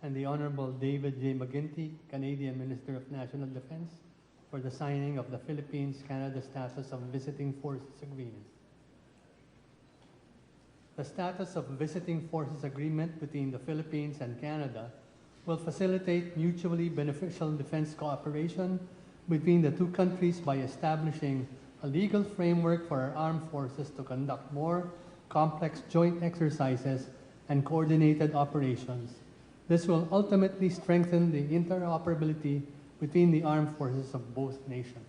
and the Honorable David J. McGuinty, Canadian Minister of National Defense, for the signing of the Philippines-Canada Status of Visiting Forces Agreement. The Status of Visiting Forces Agreement between the Philippines and Canada will facilitate mutually beneficial defense cooperation between the two countries by establishing a legal framework for our armed forces to conduct more complex joint exercises and coordinated operations. This will ultimately strengthen the interoperability between the armed forces of both nations.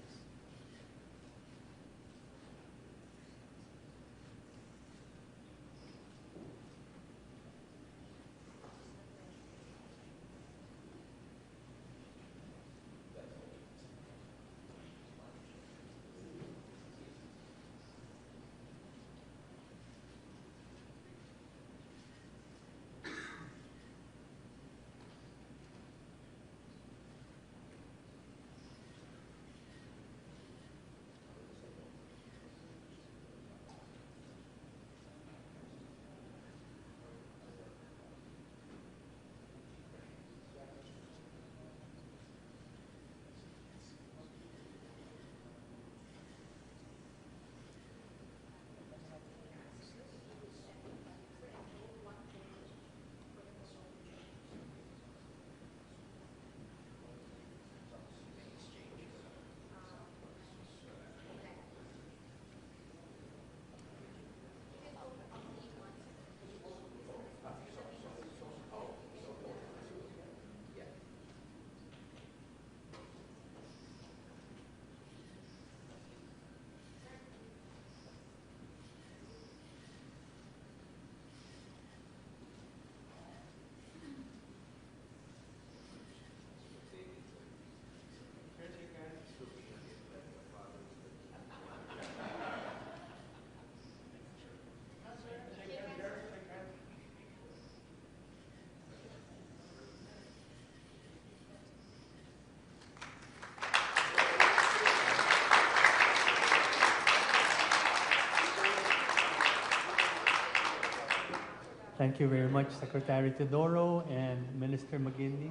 Thank you very much, Secretary Teodoro and Minister McGuinty.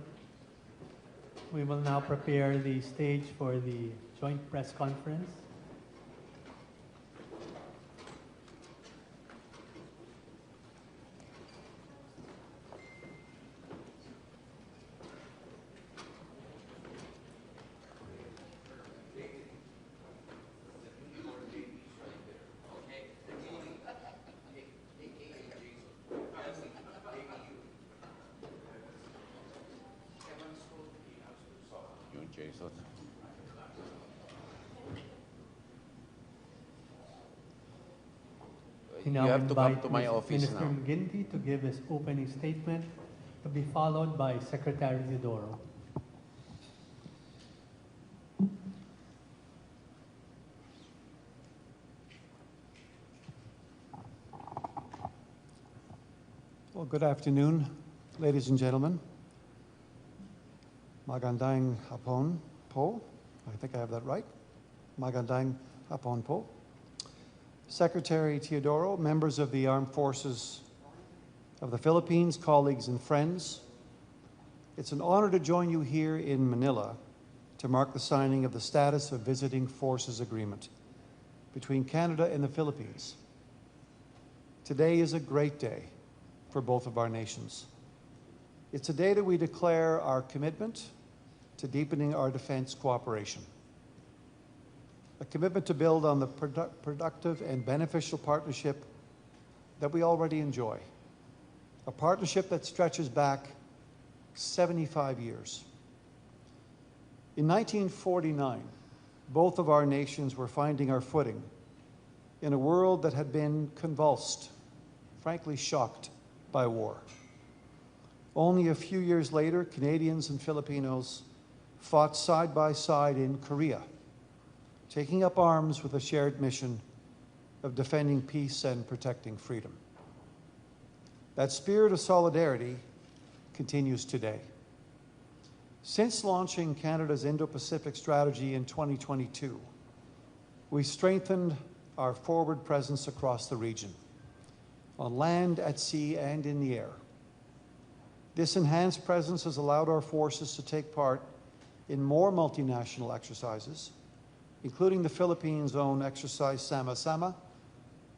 We will now prepare the stage for the joint press conference. You have to come to my office Minister now. McGuinty to give his opening statement, to be followed by Secretary Teodoro. Well, good afternoon, ladies and gentlemen. Magandang hapon po. I think I have that right. Magandang hapon po. Secretary Teodoro, members of the Armed Forces of the Philippines, colleagues and friends, it's an honor to join you here in Manila to mark the signing of the Status of Visiting Forces Agreement between Canada and the Philippines. Today is a great day for both of our nations. It's a day that we declare our commitment to deepening our defense cooperation. A commitment to build on the productive and beneficial partnership that we already enjoy. A partnership that stretches back 75 years. In 1949, both of our nations were finding our footing in a world that had been convulsed, frankly shocked by war. Only a few years later, Canadians and Filipinos fought side by side in Korea, taking up arms with a shared mission of defending peace and protecting freedom. That spirit of solidarity continues today. Since launching Canada's Indo-Pacific strategy in 2022, we strengthened our forward presence across the region, on land, at sea, and in the air. This enhanced presence has allowed our forces to take part in more multinational exercises, including the Philippines' own exercise Sama Sama,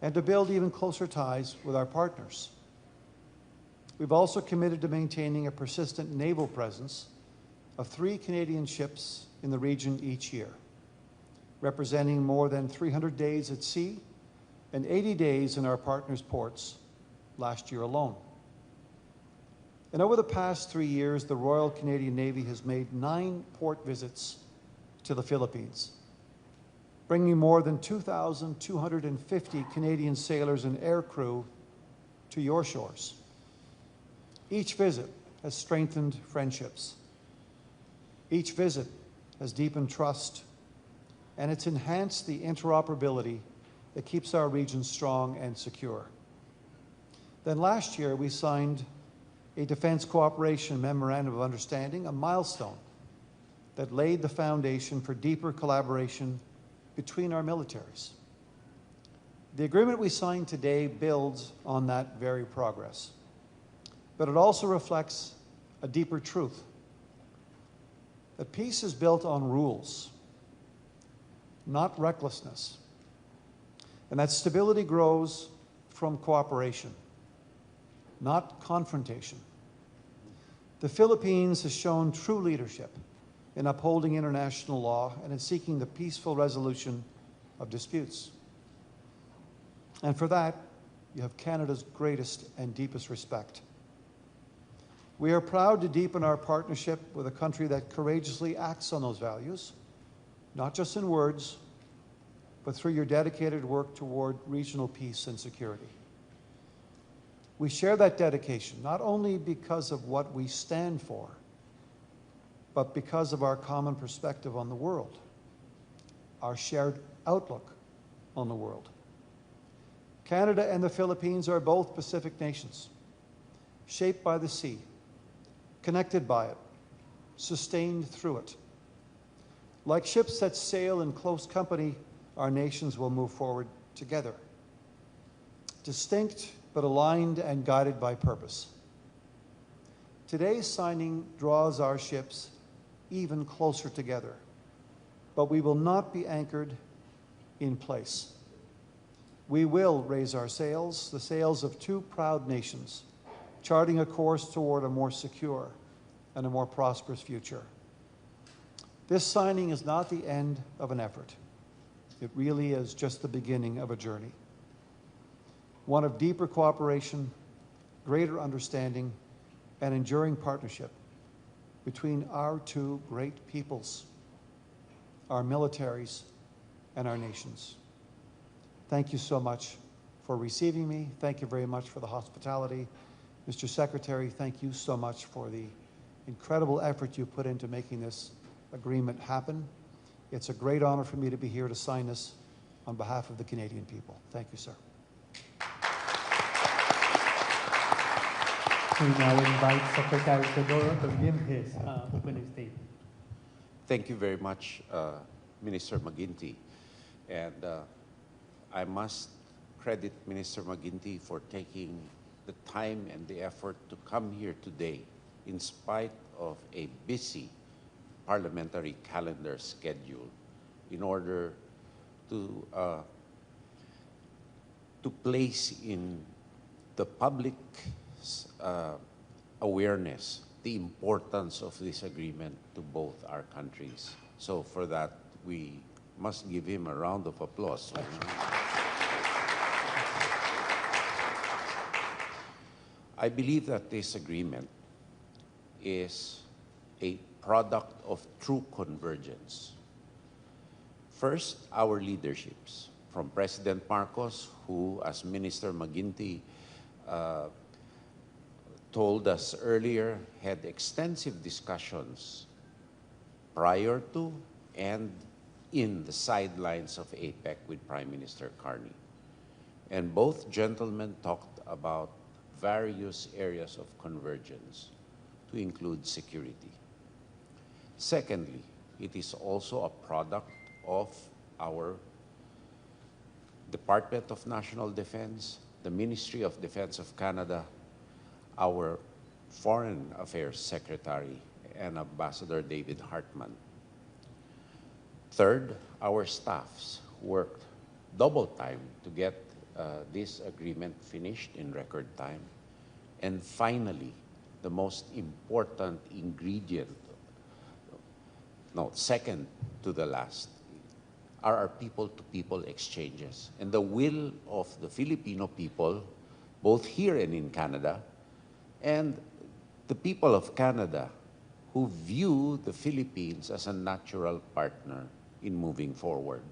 and to build even closer ties with our partners. We've also committed to maintaining a persistent naval presence of 3 Canadian ships in the region each year, representing more than 300 days at sea and 80 days in our partners' ports last year alone. And over the past 3 years, the Royal Canadian Navy has made 9 port visits to the Philippines, bringing more than 2,250 Canadian sailors and aircrew to your shores. Each visit has strengthened friendships. Each visit has deepened trust, and it's enhanced the interoperability that keeps our region strong and secure. Then last year, we signed a Defense Cooperation Memorandum of Understanding, a milestone that laid the foundation for deeper collaboration between our militaries. The agreement we signed today builds on that very progress, but it also reflects a deeper truth, that peace is built on rules, not recklessness, and that stability grows from cooperation, not confrontation. The Philippines has shown true leadership in upholding international law and in seeking the peaceful resolution of disputes. And for that, you have Canada's greatest and deepest respect. We are proud to deepen our partnership with a country that courageously acts on those values, not just in words, but through your dedicated work toward regional peace and security. We share that dedication not only because of what we stand for, but because of our common perspective on the world, our shared outlook on the world. Canada and the Philippines are both Pacific nations, shaped by the sea, connected by it, sustained through it. Like ships that sail in close company, our nations will move forward together, distinct but aligned and guided by purpose. Today's signing draws our ships even closer together, but we will not be anchored in place. We will raise our sails, the sails of 2 proud nations, charting a course toward a more secure and a more prosperous future. This signing is not the end of an effort. It really is just the beginning of a journey, one of deeper cooperation, greater understanding, and enduring partnership between our 2 great peoples, our militaries, and our nations. Thank you so much for receiving me. Thank you very much for the hospitality. Mr. Secretary, thank you so much for the incredible effort you put into making this agreement happen. It's a great honor for me to be here to sign this on behalf of the Canadian people. Thank you, sir. We now invite Secretary Teodoro to give his opening statement. Thank you very much, Minister McGuinty. And I must credit Minister McGuinty for taking the time and the effort to come here today in spite of a busy parliamentary calendar schedule in order to place in the public's awareness the importance of this agreement to both our countries. So for that, we must give him a round of applause. I believe that this agreement is a product of true convergence. First, our leaderships, from President Marcos, who, as Minister McGuinty told us earlier, had extensive discussions prior to and in the sidelines of APEC with Prime Minister Carney. And both gentlemen talked about various areas of convergence, to include security. Secondly, it is also a product of our Department of National Defense, the Ministry of Defense of Canada, our Foreign Affairs Secretary, and Ambassador David Hartman. Third, our staffs worked double time to get this agreement finished in record time. And finally, the most important ingredient, no, second to the last, are our people-to-people exchanges and the will of the Filipino people, both here and in Canada, and the people of Canada who view the Philippines as a natural partner in moving forward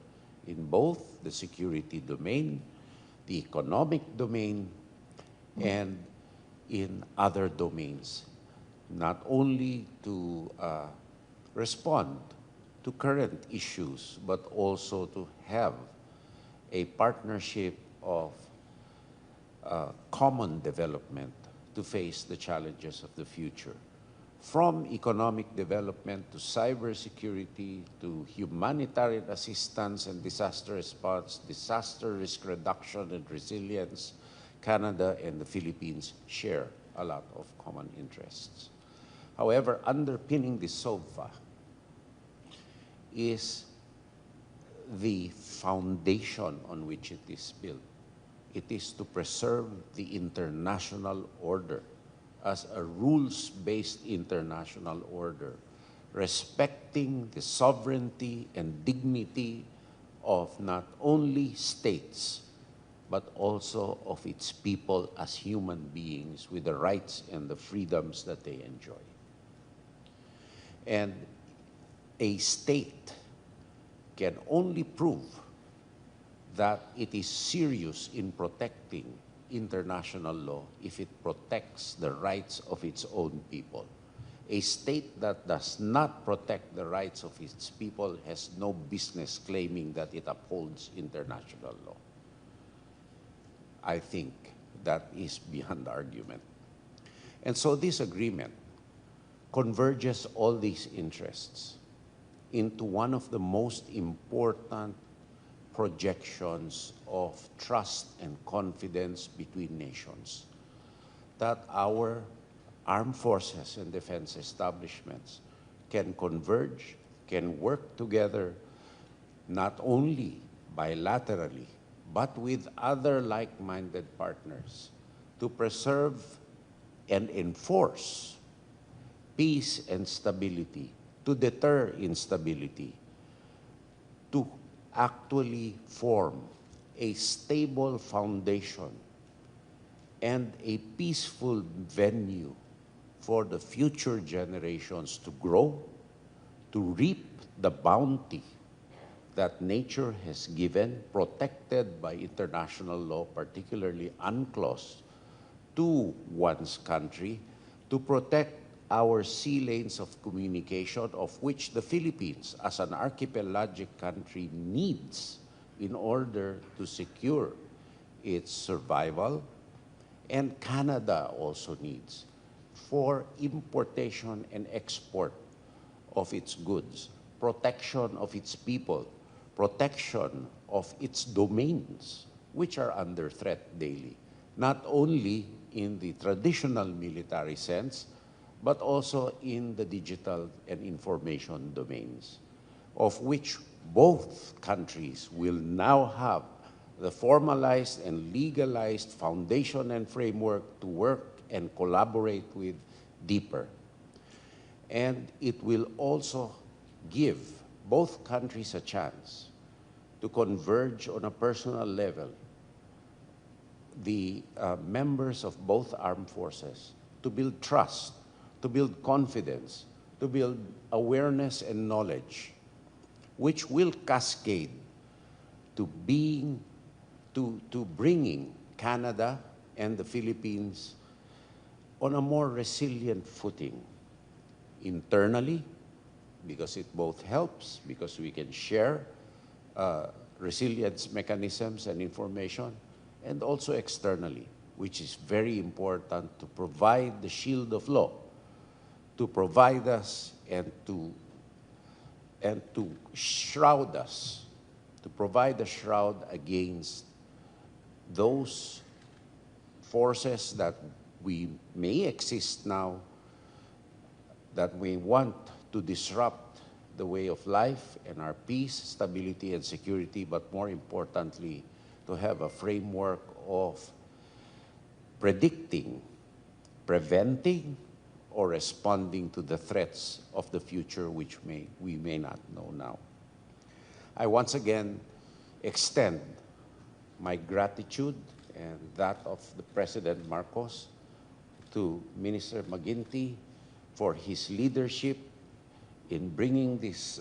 in both the security domain, the economic domain, and in other domains, not only to respond to current issues, but also to have a partnership of common development to face the challenges of the future. From economic development to cybersecurity to humanitarian assistance and disaster response, disaster risk reduction and resilience, Canada and the Philippines share a lot of common interests. However, underpinning the SOVA is the foundation on which it is built. It is to preserve the international order as a rules-based international order, respecting the sovereignty and dignity of not only states, but also of its people as human beings with the rights and the freedoms that they enjoy. And a state can only prove that it is serious in protecting international law if it protects the rights of its own people. A state that does not protect the rights of its people has no business claiming that it upholds international law. I think that is beyond argument. And so this agreement converges all these interests into one of the most important projections of trust and confidence between nations, that our armed forces and defense establishments can converge, can work together, not only bilaterally, but with other like-minded partners to preserve and enforce peace and stability, to deter instability, to actually form a stable foundation and a peaceful venue for the future generations to grow, to reap the bounty that nature has given, protected by international law, particularly UNCLOS, to one's country, to protect our sea lanes of communication, of which the Philippines, as an archipelagic country, needs in order to secure its survival, and Canada also needs for importation and export of its goods, protection of its people, protection of its domains, which are under threat daily, not only in the traditional military sense, but also in the digital and information domains, of which both countries will now have the formalized and legalized foundation and framework to work and collaborate with deeper. And it will also give both countries a chance to converge on a personal level, the members of both armed forces, to build trust, to build confidence, to build awareness and knowledge, which will cascade to bringing Canada and the Philippines on a more resilient footing internally, because it both helps, because we can share resilience mechanisms and information, and also externally, which is very important to provide the shield of law, to provide us and to shroud us, to provide a shroud against those forces that we may exist now, that we want to disrupt the way of life and our peace, stability, and security, but more importantly, to have a framework of predicting, preventing, or responding to the threats of the future which we may not know now. I once again extend my gratitude and that of the President Marcos to Minister McGuinty for his leadership in bringing this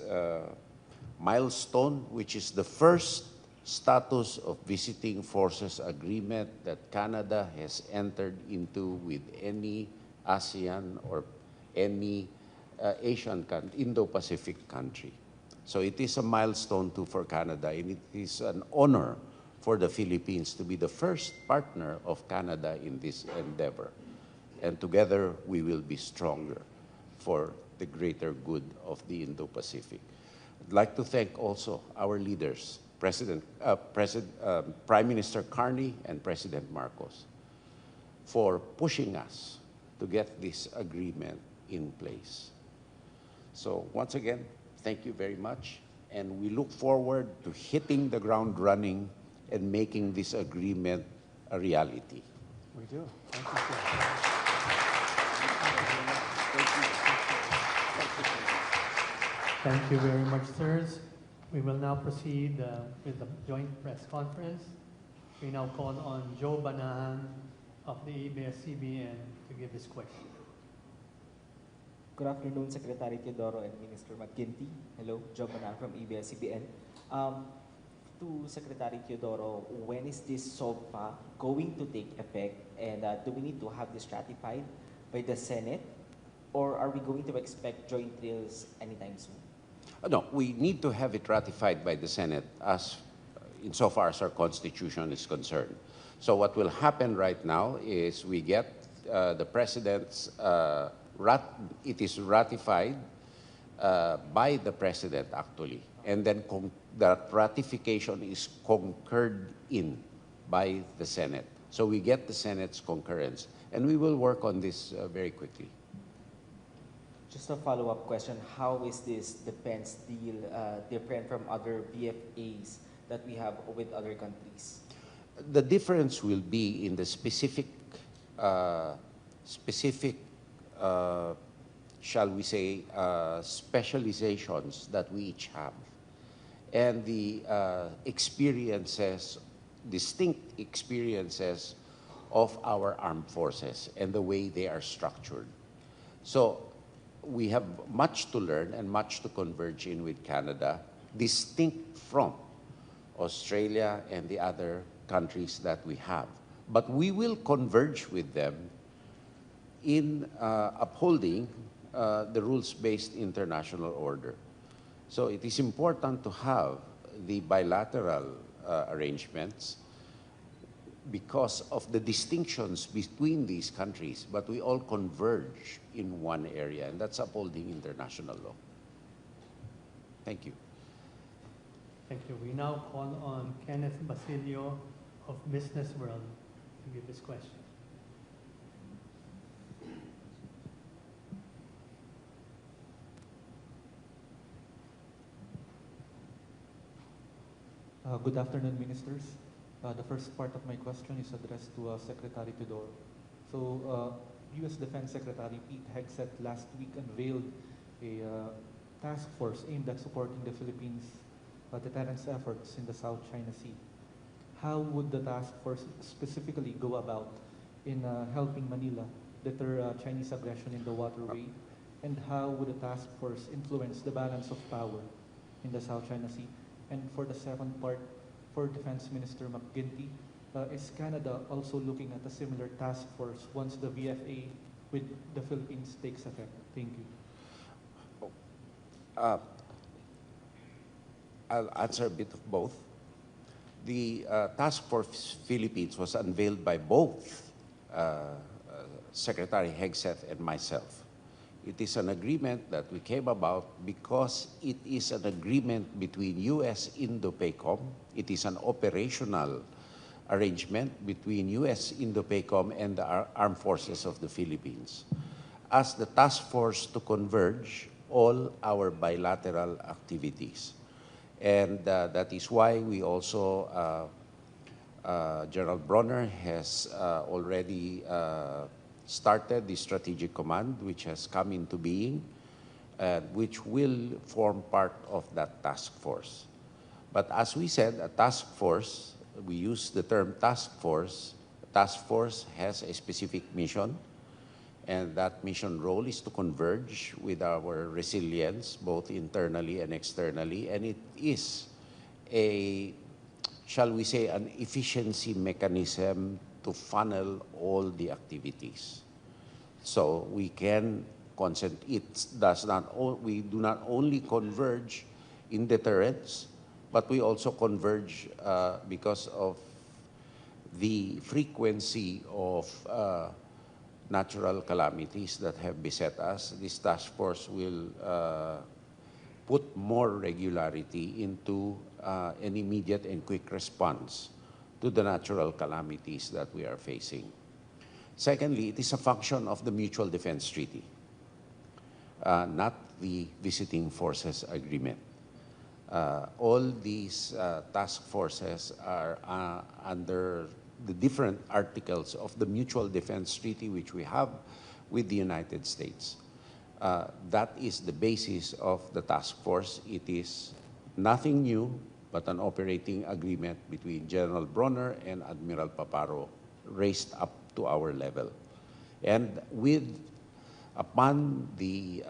milestone, which is the first status of visiting forces agreement that Canada has entered into with any ASEAN or any Asian Indo-Pacific country. So it is a milestone too for Canada, and it is an honor for the Philippines to be the first partner of Canada in this endeavor. And together we will be stronger for the greater good of the Indo-Pacific. I'd like to thank also our leaders, Prime Minister Carney and President Marcos, for pushing us to get this agreement in place. So once again, thank you very much, and we look forward to hitting the ground running and making this agreement a reality. We do. Thank you, sir. Thank you very much, sirs. We will now proceed with the joint press conference. We now call on Joe Banahan of the ABS-CBN to give his question. Good afternoon, Secretary Teodoro and Minister McGuinty. Hello, Joe Banahan from ABS-CBN. To Secretary Teodoro, when is this SOPA going to take effect, and do we need to have this ratified by the Senate, or are we going to expect joint drills anytime soon? No, we need to have it ratified by the Senate as insofar as our Constitution is concerned. So what will happen right now is we get the President's, it is ratified by the President actually, and then that ratification is concurred in by the Senate. So we get the Senate's concurrence, and we will work on this very quickly. Just a follow-up question, how is this defense deal different from other BFAs that we have with other countries? The difference will be in the specific, shall we say, specializations that we each have, and the experiences, distinct experiences of our armed forces and the way they are structured. So we have much to learn and much to converge in with Canada, distinct from Australia and the other countries that we have. But we will converge with them in upholding the rules-based international order. So it is important to have the bilateral arrangements because of the distinctions between these countries, but we all converge in one area, and that's upholding international law. Thank you. Thank you. We now call on Kenneth Basilio of Business World to give his question. Good afternoon, Ministers. The first part of my question is addressed to Secretary Teodoro. So, U.S. Defense Secretary Pete Hegseth last week unveiled a task force aimed at supporting the Philippines' deterrence efforts in the South China Sea. How would the task force specifically go about in helping Manila deter Chinese aggression in the waterway? And how would the task force influence the balance of power in the South China Sea? And for the second part, for Defense Minister McGuinty, is Canada also looking at a similar task force once the VFA with the Philippines takes effect? Thank you. I'll answer a bit of both. The Task Force Philippines was unveiled by both Secretary Hegseth and myself. It is an agreement that we came about because it is an agreement between U.S. Indo-PACOM. It is an operational arrangement between U.S. Indo-PACOM and the Armed Forces of the Philippines as the task force to converge all our bilateral activities. And that is why we also, General Bronner has already started the Strategic Command, which has come into being, which will form part of that task force. But as we said, a task force, we use the term task force. A task force has a specific mission, and that mission role is to converge with our resilience, both internally and externally, and it is a, shall we say, an efficiency mechanism to funnel all the activities. So we can we do not only converge in deterrence, but we also converge because of the frequency of natural calamities that have beset us. This task force will put more regularity into an immediate and quick response to the natural calamities that we are facing. Secondly, it is a function of the Mutual Defense Treaty, not the Visiting Forces Agreement. All these task forces are under the different articles of the Mutual Defense Treaty which we have with the United States. That is the basis of the task force. It is nothing new, but an operating agreement between General Bronner and Admiral Paparo raised up to our level. And upon the,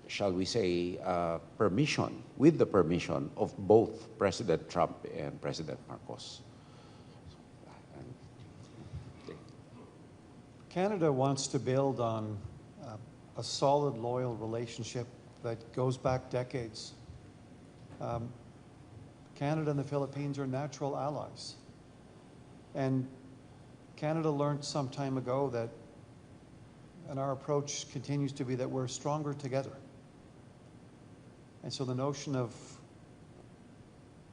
shall we say, permission, with the permission of both President Trump and President Marcos. Canada wants to build on a solid, loyal relationship that goes back decades. Canada and the Philippines are natural allies. And Canada learned some time ago that, and our approach continues to be that we're stronger together. And so the notion of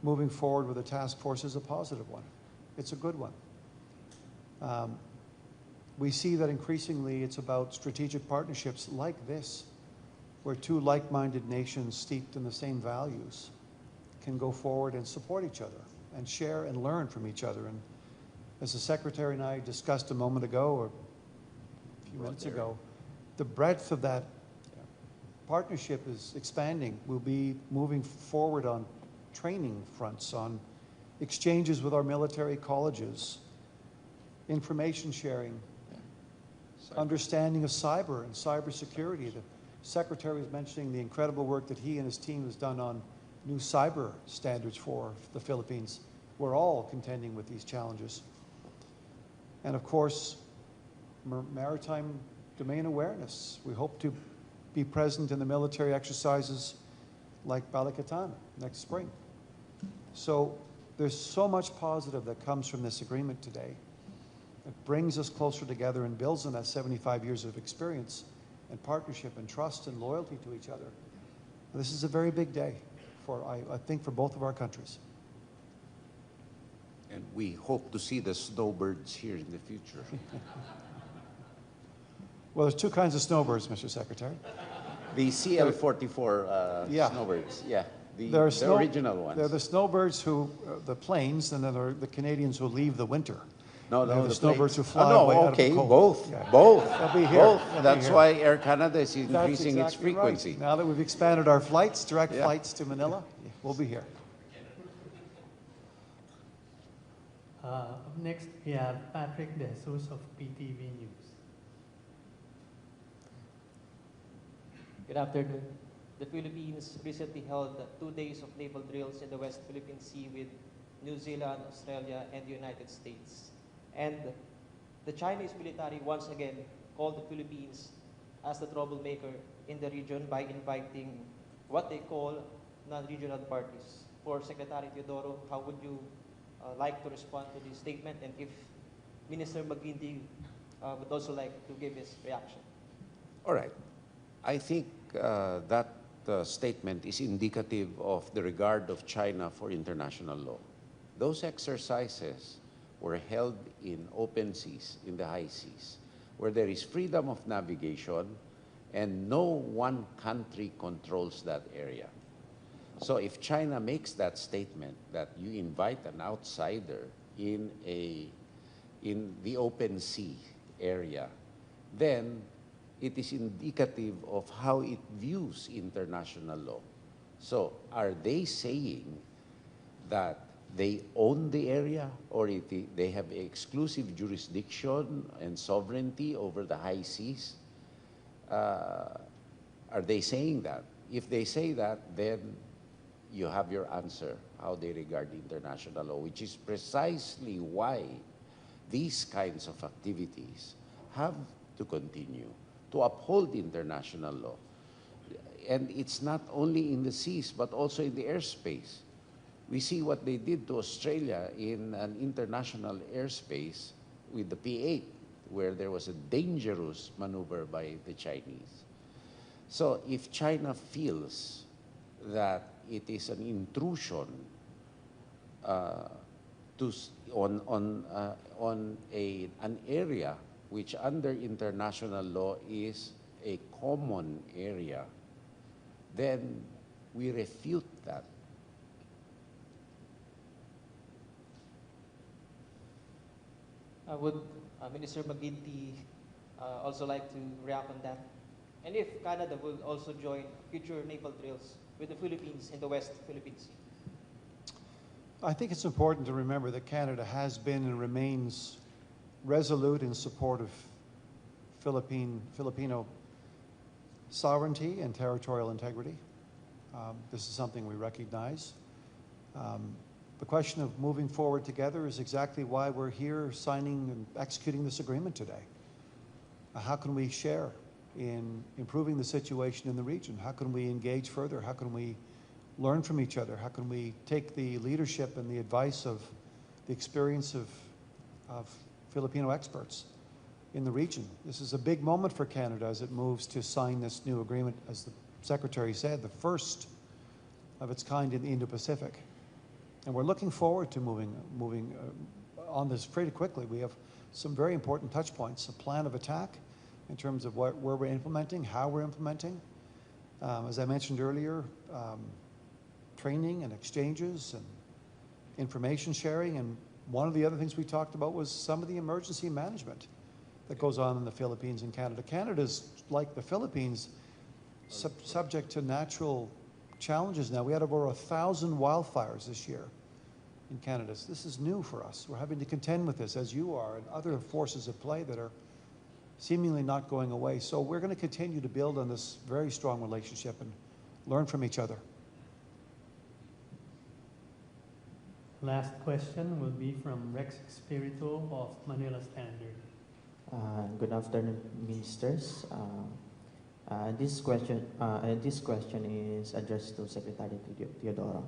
moving forward with a task force is a positive one. It's a good one. We see that increasingly it's about strategic partnerships like this, where two like-minded nations steeped in the same values can go forward and support each other and share and learn from each other. And as the Secretary and I discussed a moment ago, or a few minutes ago, the breadth of that partnership is expanding. We'll be moving forward on training fronts, on exchanges with our military colleges, information sharing, understanding of cyber and cybersecurity. The Secretary was mentioning the incredible work that he and his team has done on new cyber standards for the Philippines. We're all contending with these challenges. And of course, maritime domain awareness. We hope to be present in the military exercises like Balikatan next spring. So there's so much positive that comes from this agreement today. It brings us closer together and builds on that 75 years of experience and partnership and trust and loyalty to each other. This is a very big day for, I think, for both of our countries. And we hope to see the snowbirds here in the future. Well, there's two kinds of snowbirds, Mr. Secretary. The CL-44 Yeah. snowbirds, yeah. The original ones. They're the snowbirds who, the planes, and then there are the Canadians who leave the winter. No, the snowbirds who fly no, away out of the okay, cold. both, Yeah. both, They'll be here. both. They'll be That's here. why Air Canada is That's increasing its exactly frequency. right. Now that we've expanded our flights, direct Yeah. flights to Manila, we'll be here. Up next, we have Patrick De Jesus of PTV News. Good afternoon. The Philippines recently held 2 days of naval drills in the West Philippine Sea with New Zealand, Australia, and the United States. And the Chinese military once again called the Philippines as the troublemaker in the region by inviting what they call non-regional parties. For Secretary Teodoro, how would you like to respond to this statement, and if Minister McGuinty would also like to give his reaction? All right. I think that statement is indicative of the regard of China for international law. those exercises were held in open seas, in the high seas, where there is freedom of navigation and no one country controls that area. So if China makes that statement that you invite an outsider in the open sea area, then it is indicative of how it views international law. So are they saying that they own the area, or they have exclusive jurisdiction and sovereignty over the high seas? Are they saying that? If they say that, then you have your answer, how they regard international law, which is precisely why these kinds of activities have to continue to uphold international law. And it's not only in the seas, but also in the airspace. We see what they did to Australia in an international airspace with the P-8, where there was a dangerous maneuver by the Chinese. So if China feels that it is an intrusion on an area which under international law is a common area, then we refute that. Would Minister McGuinty also like to react on that? And if Canada will also join future naval drills with the Philippines in the West Philippine Sea? I think it's important to remember that Canada has been and remains resolute in support of Filipino sovereignty and territorial integrity. This is something we recognize. The question of moving forward together is exactly why we're here signing and executing this agreement today. How can we share in improving the situation in the region? How can we engage further? How can we learn from each other? How can we take the leadership and the advice of the experience of Filipino experts in the region? This is a big moment for Canada as it moves to sign this new agreement, as the Secretary said, the first of its kind in the Indo-Pacific. And we're looking forward to moving on this pretty quickly. We have some very important touch points, a plan of attack in terms of where we're implementing, how we're implementing. As I mentioned earlier, training and exchanges and information sharing. And one of the other things we talked about was some of the emergency management that goes on in the Philippines and Canada. Canada's, like the Philippines, subject to natural challenges now. We had over 1,000 wildfires this year in Canada. So this is new for us. We're having to contend with this, as you are, and other forces at play that are seemingly not going away. So we're going to continue to build on this very strong relationship and learn from each other. Last question will be from Rex Espiritu of Manila Standard. Good afternoon, ministers. This question is addressed to Secretary Teodoro.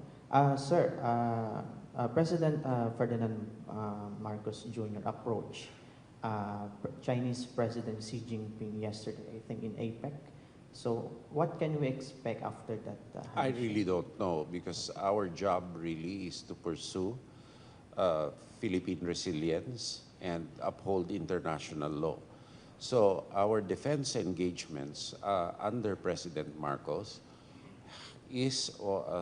Sir, President Ferdinand Marcos Jr. approached Chinese President Xi Jinping yesterday, I think in APEC. So what can we expect after that? I really don't know, because our job really is to pursue Philippine resilience and uphold international law. So our defense engagements under President Marcos is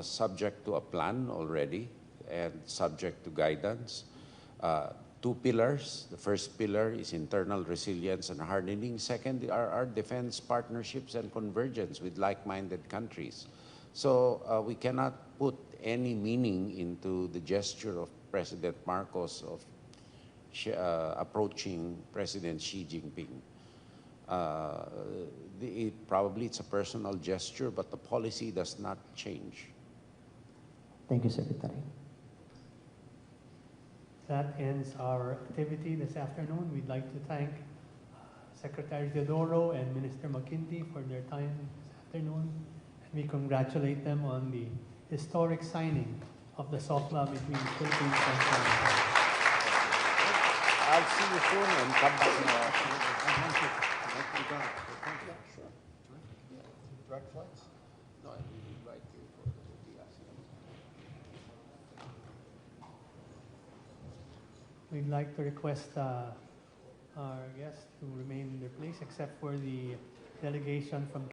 subject to a plan already and subject to guidance. Two pillars. The first pillar is internal resilience and hardening. Second are our defense partnerships and convergence with like-minded countries. So we cannot put any meaning into the gesture of President Marcos of approaching President Xi Jinping. Probably it's a personal gesture, but the policy does not change. Thank you, Secretary. That ends our activity this afternoon. We'd like to thank Secretary Teodoro and Minister McGuinty for their time this afternoon. And we congratulate them on the historic signing of the SOCLA between the Philippines and Canada. I'll see you soon and come back. Direct flights? No, I will invite you for the ASEAN. we'd like to request our guests to remain in their place except for the delegation from